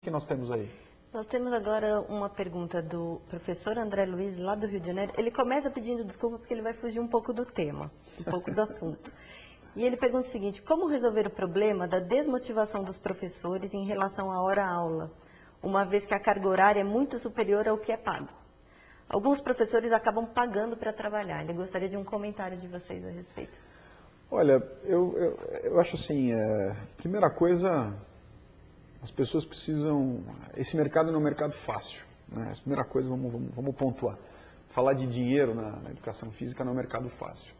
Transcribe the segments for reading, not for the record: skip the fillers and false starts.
que nós temos aí? Nós temos agora uma pergunta do professor André Luiz, lá do Rio de Janeiro. Ele começa pedindo desculpa porque ele vai fugir um pouco do tema, um pouco do assunto. E ele pergunta o seguinte: como resolver o problema da desmotivação dos professores em relação à hora-aula, uma vez que a carga horária é muito superior ao que é pago? Alguns professores acabam pagando para trabalhar. Ele gostaria de um comentário de vocês a respeito. Olha, eu acho assim, primeira coisa, as pessoas precisam... Esse mercado não é um mercado fácil, né? A primeira coisa, vamos pontuar. Falar de dinheiro na educação física não é um mercado fácil.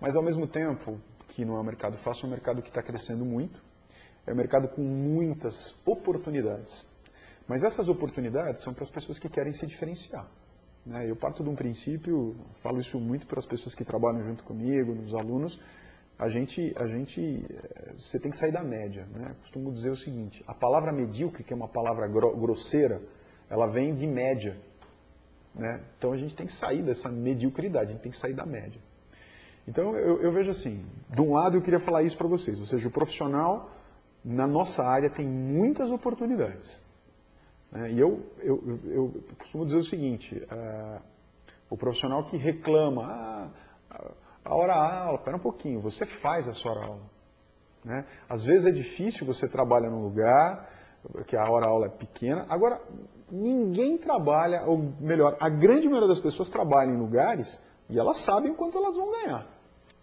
Mas, ao mesmo tempo que não é um mercado fácil, é um mercado que está crescendo muito. É um mercado com muitas oportunidades. Mas essas oportunidades são para as pessoas que querem se diferenciar. Né? Eu parto de um princípio, falo isso muito para as pessoas que trabalham junto comigo, nos alunos. Você tem que sair da média, né? Costumo dizer o seguinte: a palavra medíocre, que é uma palavra grosseira, ela vem de média, né? Então a gente tem que sair dessa mediocridade, a gente tem que sair da média. Então eu vejo assim, de um lado eu queria falar isso para vocês, ou seja, o profissional na nossa área tem muitas oportunidades, né? E eu costumo dizer o seguinte: o profissional que reclama, a hora-aula, espera um pouquinho, você faz a sua hora-aula, né? Às vezes é difícil, você trabalha num lugar que a hora-aula é pequena. Agora, ninguém trabalha, ou melhor, a grande maioria das pessoas trabalha em lugares e elas sabem quanto elas vão ganhar.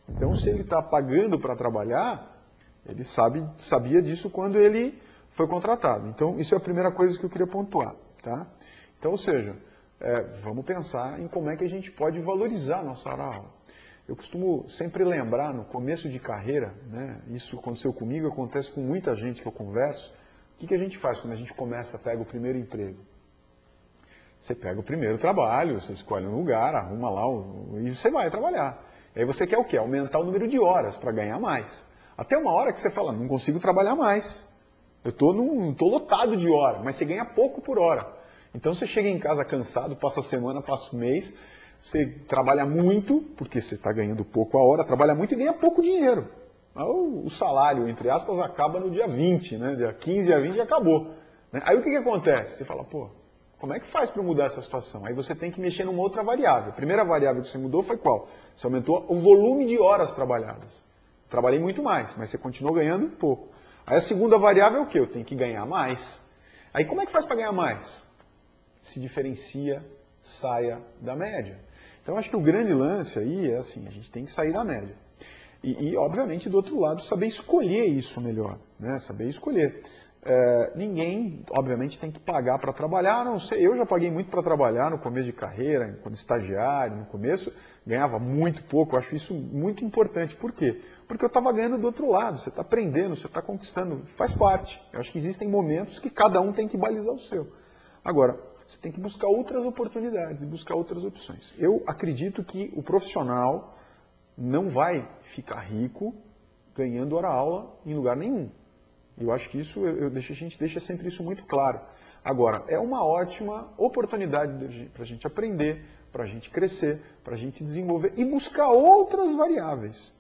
Então, se ele está pagando para trabalhar, ele sabia disso quando ele foi contratado. Então, isso é a primeira coisa que eu queria pontuar, tá? Então, ou seja, vamos pensar em como é que a gente pode valorizar a nossa hora-aula. Eu costumo sempre lembrar, no começo de carreira, né, isso aconteceu comigo, acontece com muita gente que eu converso. O que a gente faz quando a gente pega o primeiro emprego? Você pega o primeiro trabalho, você escolhe um lugar, arruma lá e você vai trabalhar. E aí você quer o quê? Aumentar o número de horas para ganhar mais. Até uma hora que você fala, não consigo trabalhar mais. Eu estou lotado de hora, mas você ganha pouco por hora. Então você chega em casa cansado, passa a semana, passa o mês... Você trabalha muito, porque você está ganhando pouco a hora, trabalha muito e ganha pouco dinheiro. O salário, entre aspas, acaba no dia 20, né? Dia 15, dia 20 e acabou. Né? Aí o que acontece? Você fala, pô, como é que faz para mudar essa situação? Aí você tem que mexer numa outra variável. A primeira variável que você mudou foi qual? Você aumentou o volume de horas trabalhadas. Trabalhei muito mais, mas você continuou ganhando pouco. Aí a segunda variável é o quê? Eu tenho que ganhar mais. Aí como é que faz para ganhar mais? Se diferencia, saia da média. Então, acho que o grande lance aí é assim, a gente tem que sair da média. E obviamente, do outro lado, saber escolher isso melhor, né? Saber escolher. Ninguém, obviamente, tem que pagar para trabalhar, não sei, eu já paguei muito para trabalhar no começo de carreira, quando estagiário, no começo, ganhava muito pouco, eu acho isso muito importante. Por quê? Porque eu estava ganhando do outro lado, você está aprendendo, você está conquistando, faz parte. Eu acho que existem momentos que cada um tem que balizar o seu. Agora, você tem que buscar outras oportunidades, buscar outras opções. Eu acredito que o profissional não vai ficar rico ganhando hora-aula em lugar nenhum. Eu acho que isso, a gente deixa sempre isso muito claro. Agora, é uma ótima oportunidade para a gente aprender, para a gente crescer, para a gente desenvolver e buscar outras variáveis.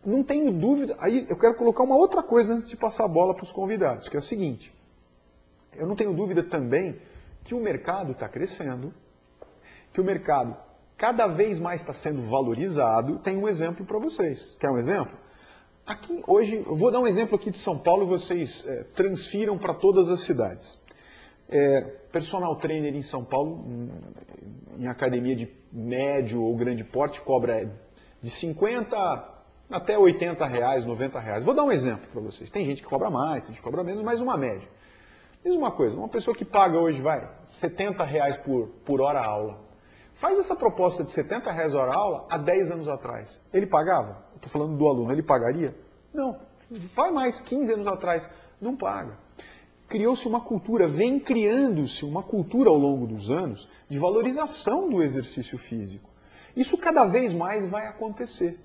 Não tenho dúvida, aí eu quero colocar uma outra coisa antes de passar a bola para os convidados, que é o seguinte. Eu não tenho dúvida também que o mercado está crescendo, que o mercado cada vez mais está sendo valorizado. Tem um exemplo para vocês. Quer um exemplo? Aqui, hoje, eu vou dar um exemplo aqui de São Paulo e vocês transfiram para todas as cidades. Personal trainer em São Paulo, em academia de médio ou grande porte, cobra de 50 até R$80, R$90. Vou dar um exemplo para vocês. Tem gente que cobra mais, tem gente que cobra menos, mas uma média. Diz uma coisa, uma pessoa que paga hoje, R$70 por hora aula. Faz essa proposta de R$70 hora aula há 10 anos atrás. Ele pagava? Eu estou falando do aluno, ele pagaria? Não. Vai mais, 15 anos atrás, não paga. Criou-se uma cultura, vem criando-se uma cultura ao longo dos anos de valorização do exercício físico. Isso cada vez mais vai acontecer.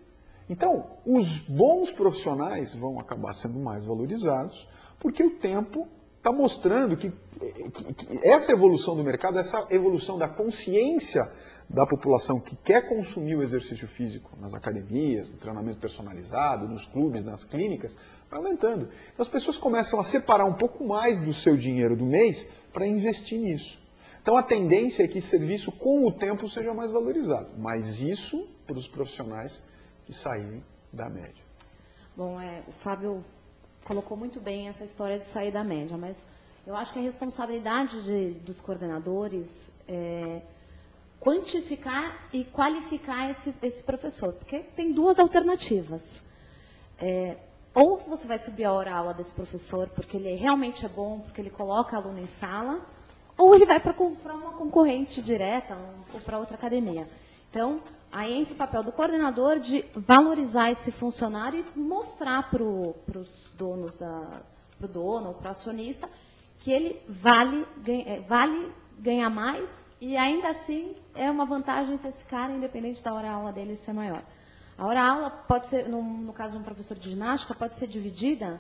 Então, os bons profissionais vão acabar sendo mais valorizados, porque o tempo está mostrando que essa evolução do mercado, essa evolução da consciência da população que quer consumir o exercício físico nas academias, no treinamento personalizado, nos clubes, nas clínicas, vai aumentando. Então as pessoas começam a separar um pouco mais do seu dinheiro do mês para investir nisso. Então a tendência é que esse serviço com o tempo seja mais valorizado, mas isso para os profissionais que saírem da média. Bom, o Fábio colocou muito bem essa história de sair da média, mas eu acho que a responsabilidade dos coordenadores é quantificar e qualificar esse professor, porque tem duas alternativas. Ou você vai subir a hora-aula desse professor porque ele realmente é bom, porque ele coloca aluno em sala, ou ele vai para uma concorrente direta ou para outra academia. Então, aí entra o papel do coordenador de valorizar esse funcionário e mostrar para os donos, para o dono ou para o acionista, que ele vale ganhar mais e ainda assim é uma vantagem ter esse cara, independente da hora-aula dele ser maior. A hora-aula pode ser, no caso de um professor de ginástica, pode ser dividida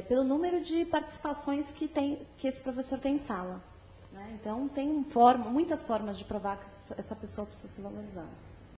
pelo número de participações que esse professor tem em sala. Né? Então, tem muitas formas de provar que essa pessoa precisa ser valorizada.